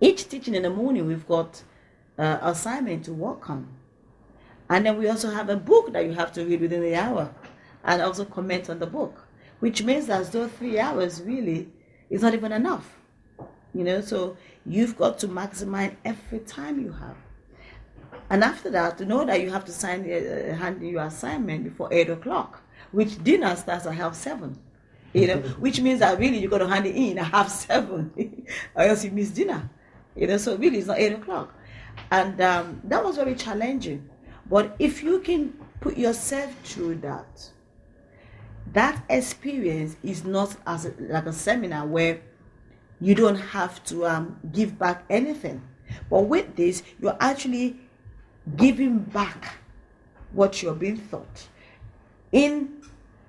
each teaching in the morning, we've got assignment to work on. And then we also have a book that you have to read within the hour and also comment on the book, which means that those 3 hours really is not even enough. So you've got to maximize every time you have. And after that, to know that you have to hand in your assignment before 8 o'clock, which dinner starts at 7:30. Which means that really you're going to hand it in at 7:30, or else you miss dinner. So really it's not 8 o'clock. And that was very challenging. But if you can put yourself through that experience is not like a seminar where you don't have to give back anything. But with this, you're actually giving back what you're being taught in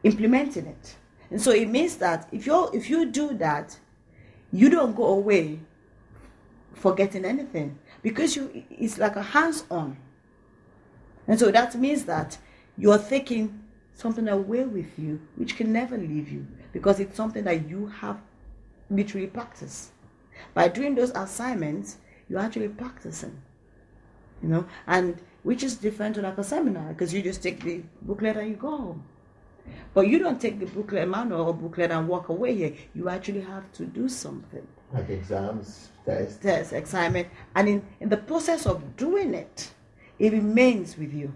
implementing it. And so it means that if you do that, you don't go away forgetting anything, because it's like a hands-on. And so that means that you're taking something away with you which can never leave you, because it's something that you have literally practiced. By doing those assignments, you're actually practicing, and which is different to like a seminar, because you just take the booklet and you go home. But you don't take the booklet, manual or booklet, and walk away here. You actually have to do something. Like exams, tests. Tests, assignment. And in the process of doing it, it remains with you.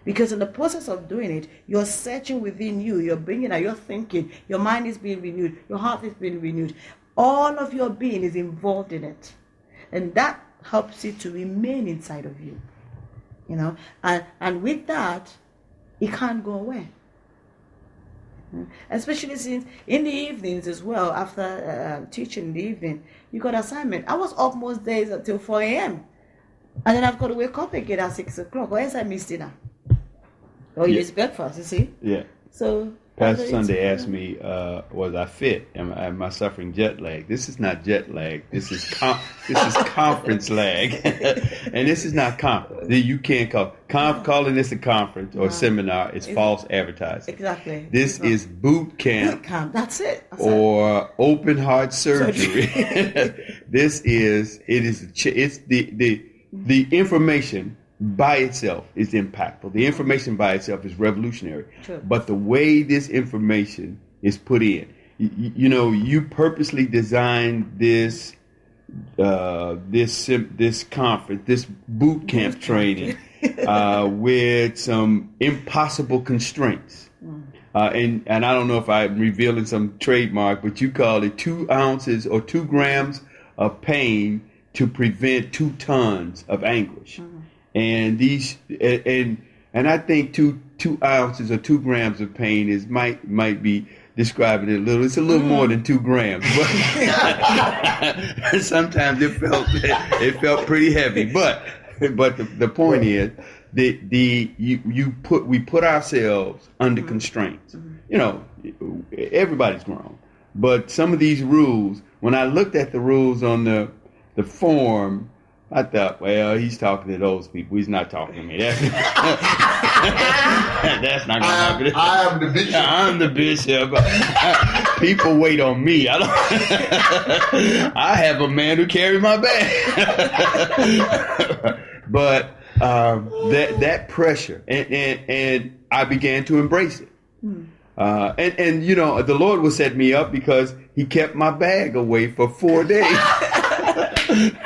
Because in the process of doing it, you're searching within you, you're bringing out, you're thinking, your mind is being renewed, your heart is being renewed. All of your being is involved in it. And that helps it to remain inside of you. And with that, it can't go away. Especially since in the evenings as well, after teaching in the evening, you got assignment. I was up most days until 4 a.m. And then I've got to wake up again at 6 o'clock, or else I miss dinner. Or use breakfast, you see? Yeah. So Pastor Sunday asked me, was I fit? Am I suffering jet lag? This is not jet lag. This is conference lag. And this is not conference. You can't calling this a conference or seminar is false advertising. Exactly. This is boot camp. Boot camp. That's it. Or open heart surgery. It's the information by itself is impactful. The information by itself is revolutionary. True. But the way this information is put in, you purposely designed this conference, this boot camp training, with some impossible constraints. And I don't know if I'm revealing some trademark, but you call it 2 ounces or 2 grams of pain to prevent 2 tons of anguish. And I think 2 ounces or 2 grams of pain might be describing it a little. It's a little more than 2 grams, but sometimes it felt pretty heavy. But the point is that we put ourselves under constraints. Everybody's grown, but some of these rules. When I looked at the rules on the form, I thought, well, he's talking to those people. He's not talking to me. That's not going to happen. I am the bishop. I'm the bishop. People wait on me. I have a man who carries my bag. But that pressure, and I began to embrace it. And the Lord would set me up because He kept my bag away for 4 days.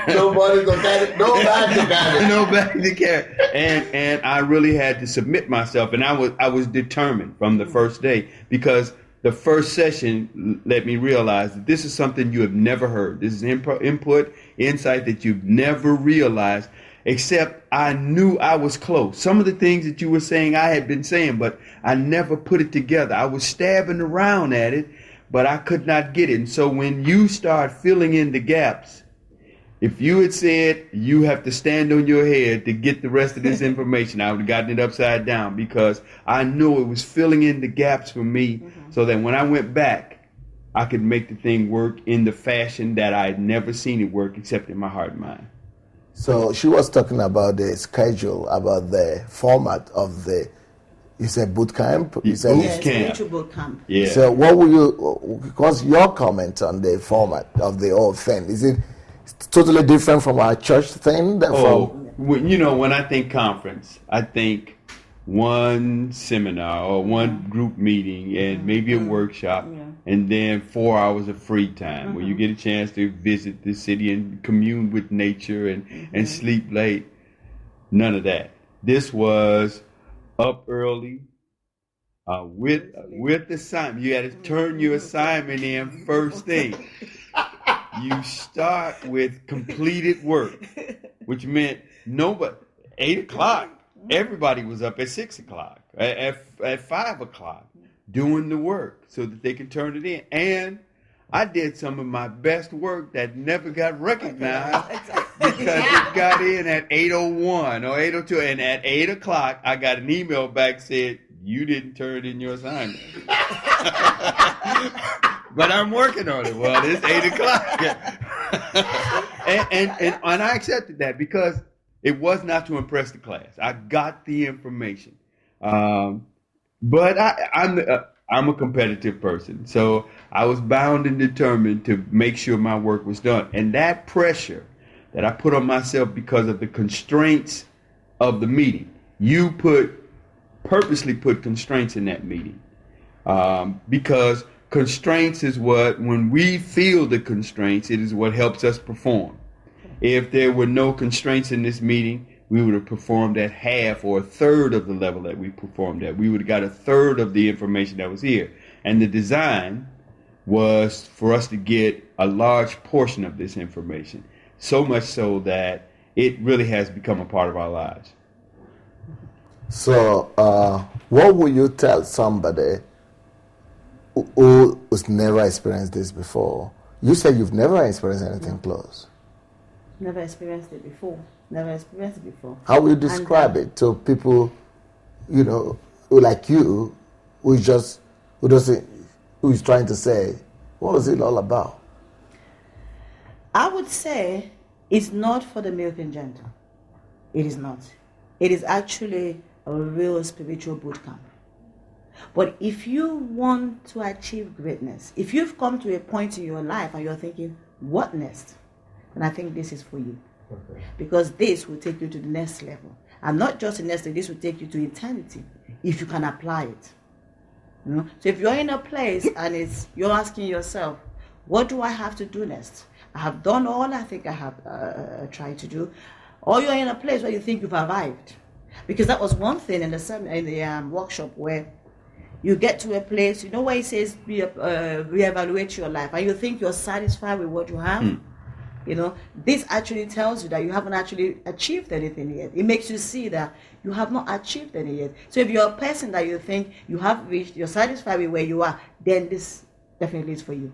Nobody's gonna carry it. No bag to carry. No bag to carry. And I really had to submit myself, and I was determined from the first day, because the first session let me realize that this is something you have never heard. This is input, insight that you've never realized, except I knew I was close. Some of the things that you were saying I had been saying, but I never put it together. I was stabbing around at it, but I could not get it. And so when you start filling in the gaps, if you had said you have to stand on your head to get the rest of this information, I would have gotten it upside down, because I knew it was filling in the gaps for me, so that when I went back, I could make the thing work in the fashion that I had never seen it work except in my heart and mind. So she was talking about the schedule, about the format of the, you said boot camp? You said spiritual boot camp. Yeah. So what will you, because your comment on the format of the whole thing, is it totally different from our church thing. When I think conference, I think one seminar or one group meeting and maybe a workshop, and then 4 hours of free time where you get a chance to visit the city and commune with nature and sleep late. None of that. This was up early with assignment. You had to turn your assignment in first thing. You start with completed work, which meant 8 o'clock. Everybody was up at 6 o'clock, at 5 o'clock, doing the work so that they can turn it in. And I did some of my best work that never got recognized because it got in at 8:01 or 8:02. And at 8 o'clock, I got an email back said, you didn't turn in your assignment. But I'm working on it. Well, it's 8 o'clock. and I accepted that because it was not to impress the class. I got the information. But I'm a competitive person. So I was bound and determined to make sure my work was done. And that pressure that I put on myself because of the constraints of the meeting, you purposely put constraints in that meeting. Because constraints is when we feel the constraints, it is what helps us perform. If there were no constraints in this meeting, we would have performed at half or a third of the level that we performed at. We would have got a third of the information that was here. And the design was for us to get a large portion of this information, so much so that it really has become a part of our lives. So what would you tell somebody who has never experienced this before? You said you've never experienced anything close. Never experienced it before. How will you describe it to people, who like you, who is trying to say, what is it all about? I would say it's not for the milk and gentle. It is not. It is actually a real spiritual boot camp. But if you want to achieve greatness, if you've come to a point in your life and you're thinking, what next? And I think this is for you. Okay. Because this will take you to the next level. And not just the next level, this will take you to eternity if you can apply it. So if you're in a place and you're asking yourself, what do I have to do next? I have done all I think I have tried to do. Or you're in a place where you think you've arrived. Because that was one thing in the workshop where you get to a place, where it says reevaluate your life, and you think you're satisfied with what you have. This actually tells you that you haven't actually achieved anything yet. It makes you see that you have not achieved anything yet. So if you're a person that you think you have reached, you're satisfied with where you are, then this definitely is for you.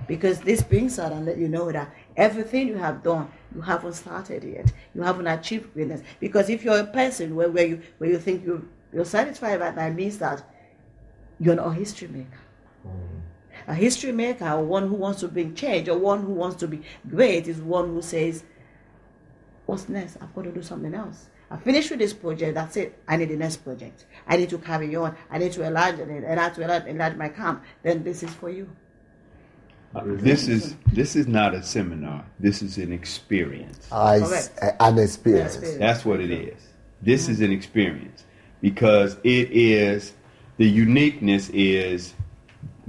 Because this brings out and let you know that everything you have done, you haven't started yet. You haven't achieved greatness. Because if you're a person where you think you're satisfied, that means that you're not a history maker. A history maker, or one who wants to bring change, or one who wants to be great, is one who says, what's next? I've got to do something else. I finished with this project, that's it. I need the next project. I need to carry on. I need to enlarge it, and I have to enlarge my camp. Then this is for you. This is not a seminar. This is an experience. An experience. That's what it is. This is an experience. Because it is, the uniqueness is,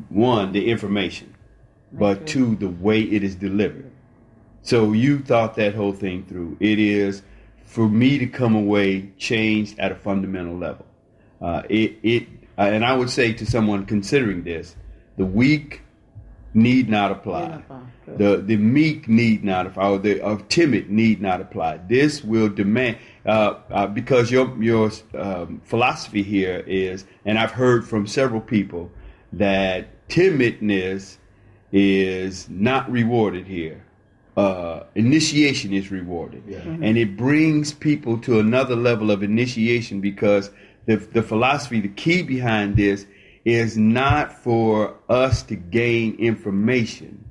one, the information, but two, the way it is delivered. So you thought that whole thing through. It is for me to come away changed at a fundamental level. And I would say to someone considering this, the weak need not apply. The meek need not apply, or the timid need not apply. This will demand, because your philosophy here is, and I've heard from several people, that timidness is not rewarded here. Initiation is rewarded. Yeah. Mm-hmm. And it brings people to another level of initiation, because the philosophy, the key behind this is not for us to gain information.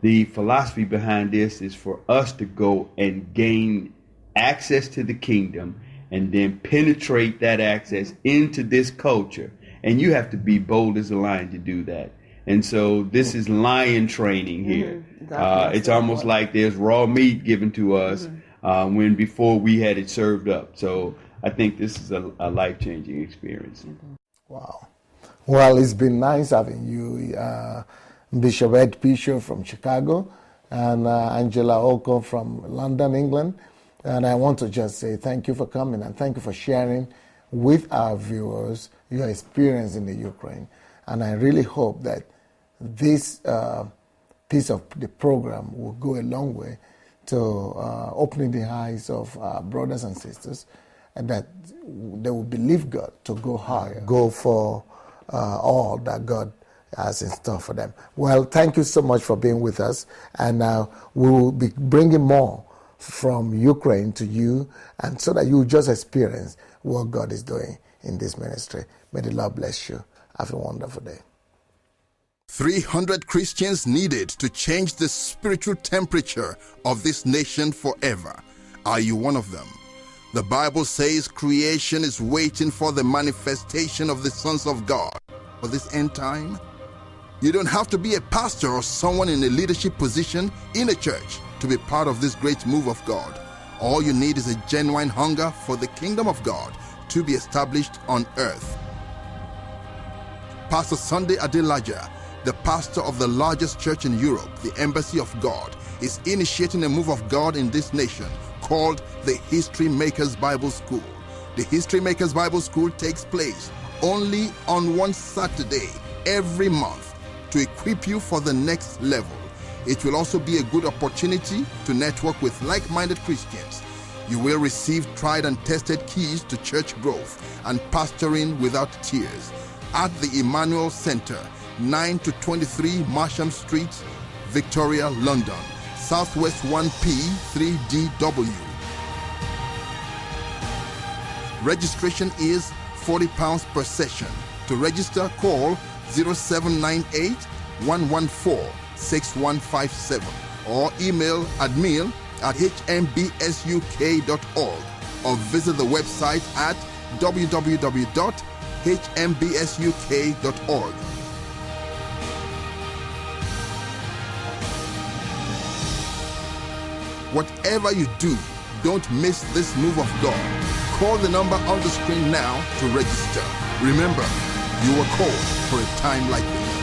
The philosophy behind this is for us to go and gain access to the kingdom and then penetrate that access into this culture. And you have to be bold as a lion to do that. And so this is lion training here. Exactly. It's almost like there's raw meat given to us when before we had it served up. So I think this is a life-changing experience. Wow. Well, it's been nice having you, Bishop Ed Pisho from Chicago and Angela Oko from London, England. And I want to just say thank you for coming and thank you for sharing with our viewers your experience in the Ukraine. And I really hope that this piece of the program will go a long way to opening the eyes of our brothers and sisters, and that they will believe God to go higher, go for all that God has in store for them. Well, thank you so much for being with us, and we will be bringing more from Ukraine to you, and so that you just experience what God is doing in this ministry. May the Lord bless you. Have a wonderful day. 300 Christians needed to change the spiritual temperature of this nation forever. Are you one of them? The Bible says creation is waiting for the manifestation of the sons of God. For this end time, you don't have to be a pastor or someone in a leadership position in a church to be part of this great move of God. All you need is a genuine hunger for the kingdom of God to be established on earth. Pastor Sunday Adelaja, the pastor of the largest church in Europe, the Embassy of God, is initiating a move of God in this nation called the History Makers Bible School. The History Makers Bible School takes place only on one Saturday every month to equip you for the next level. It will also be a good opportunity to network with like-minded Christians. You will receive tried and tested keys to church growth and pastoring without tears at the Emmanuel Center, 9 to 23 Marsham Street, Victoria, London, Southwest 1P 3DW. Registration is £40 per session. To register, call 0798 114 6157 or email admin@hmbsuk.org or visit the website at www.hmbsuk.org. Whatever you do, don't miss this move of God. Call the number on the screen now to register. Remember, you were called for a time like this.